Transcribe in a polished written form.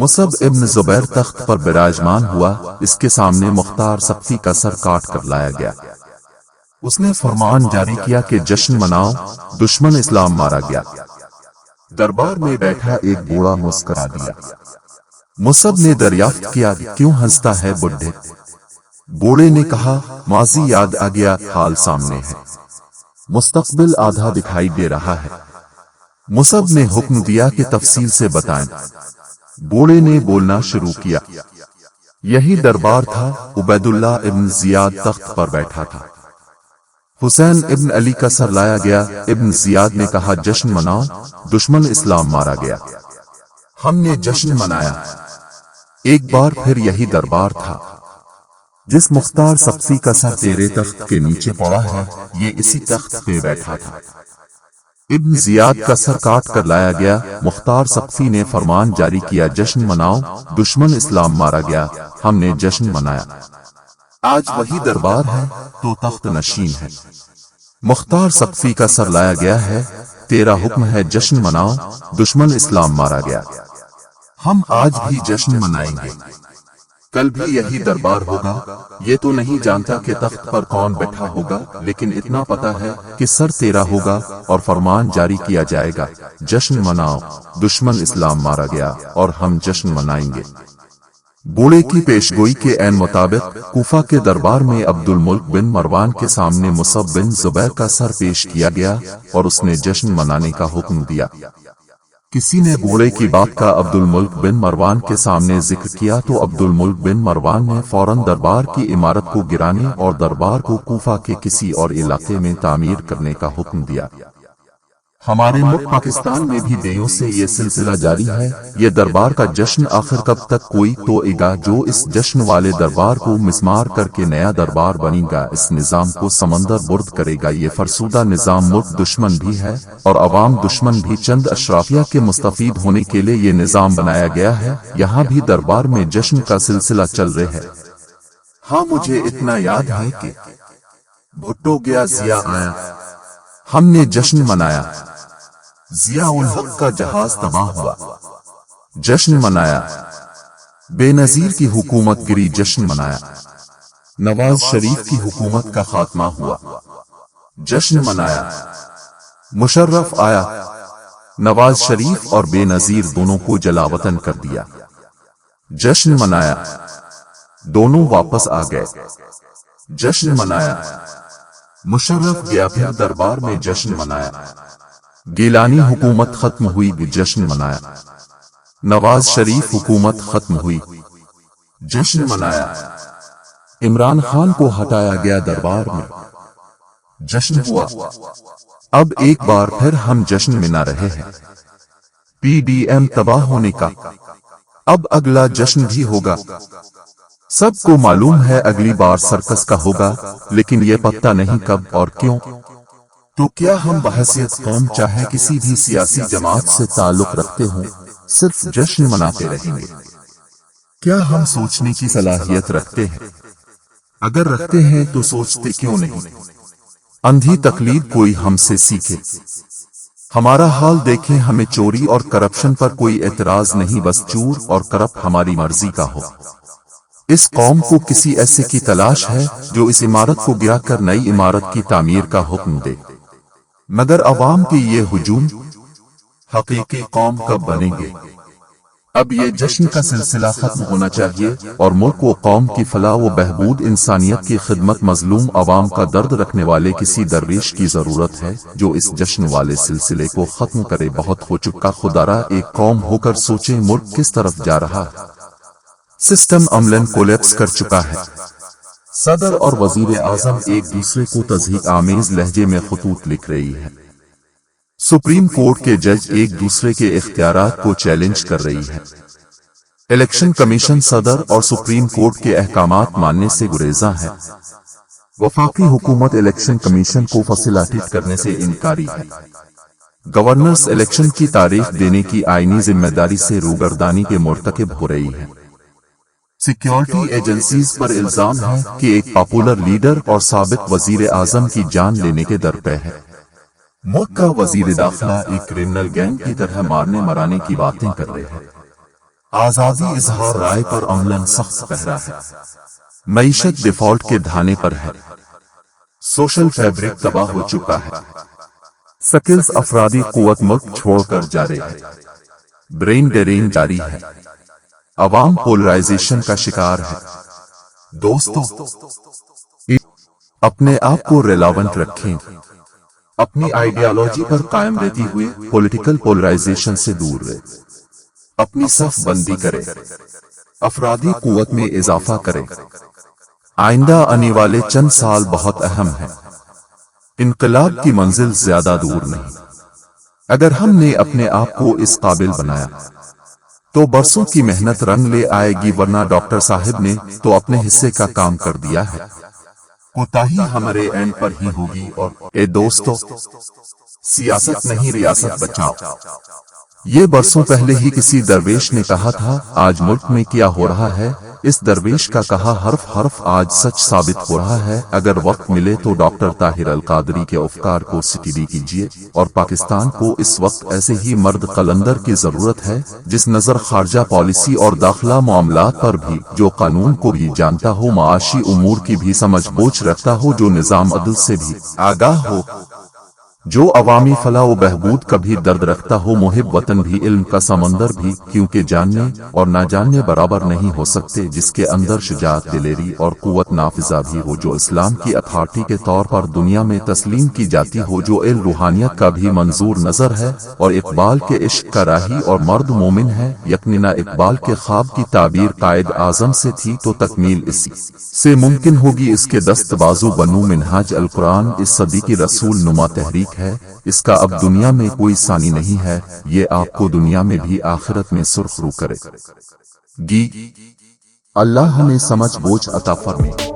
مصعب ابن زبیر تخت پر براجمان ہوا، اس کے سامنے مختار سقفی کا سر کاٹ کر لایا گیا۔ اس نے فرمان جاری کیا کہ جشن مناؤ، دشمن اسلام مارا گیا۔ دربار میں بیٹھا ایک بوڑھا مسکرا دیا۔ مصعب نے دریافت کیا، کیوں ہنستا ہے بڈھے؟ بوڑھے نے کہا، ماضی یاد آ گیا، حال سامنے ہے، مستقبل آدھا دکھائی دے رہا ہے۔ مصعب نے حکم دیا کہ تفصیل سے بتائیں۔ بوڑھے نے بولنا شروع کیا۔ یہی دربار تھا، عبید اللہ ابن زیاد تخت پر بیٹھا تھا۔ حسین ابن علی کا سر لایا گیا۔ ابن زیاد نے کہا، جشن مناؤ، دشمن اسلام مارا گیا۔ ہم نے جشن منایا۔ ایک بار پھر یہی دربار تھا۔ جس مختار سقفی کا سر تیرے تخت کے نیچے پڑا ہے، یہ اسی تخت پہ بیٹھا تھا۔ ابن زیاد کا سر کاٹ کر لایا گیا۔ مختار سقفی نے فرمان جاری کیا، جشن مناؤ، دشمن اسلام مارا گیا۔ ہم نے جشن منایا۔ آج وہی دربار ہے تو تخت نشین ہے۔ مختار سقفی کا سر لایا گیا ہے، تیرا حکم ہے جشن مناؤ، دشمن اسلام مارا گیا۔ ہم آج بھی جشن منائیں گے، کل بھی یہی دربار ہوگا۔ یہ تو نہیں جانتا کہ تخت پر کون بیٹھا ہوگا، لیکن اتنا پتا ہے کہ سر تیرا ہوگا اور فرمان جاری کیا جائے گا، جشن مناؤ، دشمن اسلام مارا گیا، اور ہم جشن منائیں گے۔ بوڑھے کی پیشگوئی کے عین مطابق کوفہ کے دربار میں عبد الملک بن مروان کے سامنے مصعب بن زبیر کا سر پیش کیا گیا اور اس نے جشن منانے کا حکم دیا۔ کسی نے بوڑھے کی بات کا عبد الملک بن مروان کے سامنے ذکر کیا تو عبد الملک بن مروان نے فوراً دربار کی عمارت کو گرانے اور دربار کو کوفہ کے کسی اور علاقے میں تعمیر کرنے کا حکم دیا۔ ہمارے ملک پاکستان میں بھی دیوں سے یہ سلسلہ جاری ہے۔ یہ دربار کا جشن آخر کب تک کوئی توئے گا؟ جو اس جشن والے دربار کو مسمار کر کے نیا دربار بنے گا، اس نظام کو سمندر برد کرے گا۔ یہ فرسودہ نظام ملک دشمن بھی ہے اور عوام دشمن بھی۔ چند اشرافیہ کے مستفید ہونے کے لیے یہ نظام بنایا گیا ہے۔ یہاں بھی دربار میں جشن کا سلسلہ چل رہا ہے۔ ہاں، مجھے اتنا یاد ہے کہ بھٹو گیا، ضیاء آیا، ہم نے جشن منایا۔ ضیاء الحق کا جہاز تباہ ہوا، جشن منایا۔ بے نظیر کی حکومت گری، جشن منایا۔ نواز شریف کی حکومت کا خاتمہ ہوا، جشن منایا۔ مشرف آیا، نواز شریف اور بے نظیر دونوں کو جلاوطن کر دیا، جشن منایا۔ دونوں واپس آ گئے، جشن منایا۔ مشرف گیا، پھر دربار میں جشن منایا۔ گیلانی حکومت ختم ہوئی، جشن منایا۔ نواز شریف حکومت ختم ہوئی، جشن منایا۔ عمران خان کو ہٹایا گیا، دربار میں جشن ہوا۔ اب ایک بار پھر ہم جشن منا رہے ہیں۔ پی ڈی ایم تباہ ہونے کا اب اگلا جشن بھی ہوگا۔ سب کو معلوم ہے اگلی بار سرکس کا ہوگا، لیکن یہ پتہ نہیں کب اور کیوں۔ تو کیا ہم بحیثیت قوم، چاہے کسی بھی سیاسی جماعت سے تعلق رکھتے ہوں، صرف جشن مناتے رہیں گے؟ کیا ہم سوچنے کی صلاحیت رکھتے ہیں؟ اگر رکھتے ہیں تو سوچتے کیوں نہیں؟ اندھی تقلید کوئی ہم سے سیکھے۔ ہمارا حال دیکھیں، ہمیں چوری اور کرپشن پر کوئی اعتراض نہیں، بس چور اور کرپ ہماری مرضی کا ہو۔ اس قوم کو کسی ایسے کی تلاش ہے جو اس عمارت کو گرا کر نئی عمارت کی تعمیر کا حکم دے، مگر عوام کی یہ ہجوم حقیقی قوم کب بنیں گے؟ اب یہ جشن کا سلسلہ ختم ہونا چاہیے اور ملک و قوم کی فلاح و بہبود، انسانیت کی خدمت، مظلوم عوام کا درد رکھنے والے کسی درویش کی ضرورت ہے جو اس جشن والے سلسلے کو ختم کرے۔ بہت ہو چکا، خدارا ایک قوم ہو کر سوچیں ملک کس طرف جا رہا ہے۔ سسٹم عملاً کولیپس کر چکا ہے۔ صدر اور وزیر اعظم ایک دوسرے کو تضحیک آمیز لہجے میں خطوط لکھ رہی ہے۔ سپریم کورٹ کے جج ایک دوسرے کے اختیارات کو چیلنج کر رہی ہے۔ الیکشن کمیشن صدر اور سپریم کورٹ کے احکامات ماننے سے گریزاں ہے۔ وفاقی حکومت الیکشن کمیشن کو فیسیلیٹیٹ کرنے سے انکاری ہے۔ گورنرز الیکشن کی تاریخ دینے کی آئینی ذمہ داری سے روگردانی کے مرتکب ہو رہی ہے۔ سیکیورٹی ایجنسیز پر الزام ہے کہ ایک پاپولر لیڈر اور سابق وزیر اعظم کی جان لینے کے در پہ ہے۔ ملک کا وزیر داخلہ ایک کرمنل گینگ کی طرح مارنے مرانے کی باتیں کر رہے ہیں۔ آزادی اظہار رائے پر عملاً سخت پہرا ہے، معیشت ڈیفالٹ کے دھانے پر ہے، سوشل فیبرک تباہ ہو چکا ہے، سکلز افرادی قوت ملک چھوڑ کر جا رہے ہیں، برین ڈرین جاری ہے، عوام پولرائزیشن کا شکار ہے۔ دوستو، اپنے آپ کو ریلیونٹ رکھیں، اپنی آئیڈیالوجی پر قائم رہتی ہوئے پولیٹیکل پولرائزیشن سے دور رہیں، اپنی صف بندی کریں، افرادی قوت میں اضافہ کریں۔ آئندہ آنے والے چند سال بہت اہم ہیں، انقلاب کی منزل زیادہ دور نہیں۔ اگر ہم نے اپنے آپ کو اس قابل بنایا تو برسوں کی محنت رنگ لے آئے گی، ورنہ ڈاکٹر صاحب نے تو اپنے حصے کا کام کر دیا ہے، کوتاہی ہمارے اینڈ پر ہی ہوگی۔ اور اے دوستو، سیاست نہیں ریاست بچاؤ، یہ برسوں پہلے ہی کسی درویش نے کہا تھا۔ آج ملک میں کیا ہو رہا ہے، اس درویش کا کہا حرف آج سچ ثابت ہو رہا ہے۔ اگر وقت ملے تو ڈاکٹر طاہر القادری کے افکار کو اسٹڈی کیجیے، اور پاکستان کو اس وقت ایسے ہی مرد قلندر کی ضرورت ہے جس نظر خارجہ پالیسی اور داخلہ معاملات پر بھی، جو قانون کو بھی جانتا ہو، معاشی امور کی بھی سمجھ بوجھ رکھتا ہو، جو نظام عدل سے بھی آگاہ ہو، جو عوامی فلاح و بہبود کا بھی درد رکھتا ہو، محب وطن بھی، علم کا سمندر بھی، کیونکہ جاننے اور نہ جاننے برابر نہیں ہو سکتے، جس کے اندر شجاعت، دلیری اور قوت نافذہ بھی ہو، جو اسلام کی اتھارٹی کے طور پر دنیا میں تسلیم کی جاتی ہو، جو علم روحانیت کا بھی منظور نظر ہے، اور اقبال کے عشق کا راہی اور مرد مومن ہے۔ یقینا اقبال کے خواب کی تعبیر قائد اعظم سے تھی، تو تکمیل اسی سے ممکن ہوگی۔ اس کے دست بازو بنو منہاج القرآن اس صدی کی رسول نما تحریک ہے، اس کا اب دنیا میں کوئی ثانی نہیں ہے، یہ آپ کو دنیا میں بھی آخرت میں سرخرو کرے گی۔ اللہ ہمیں سمجھ بوجھ عطا فرمائے۔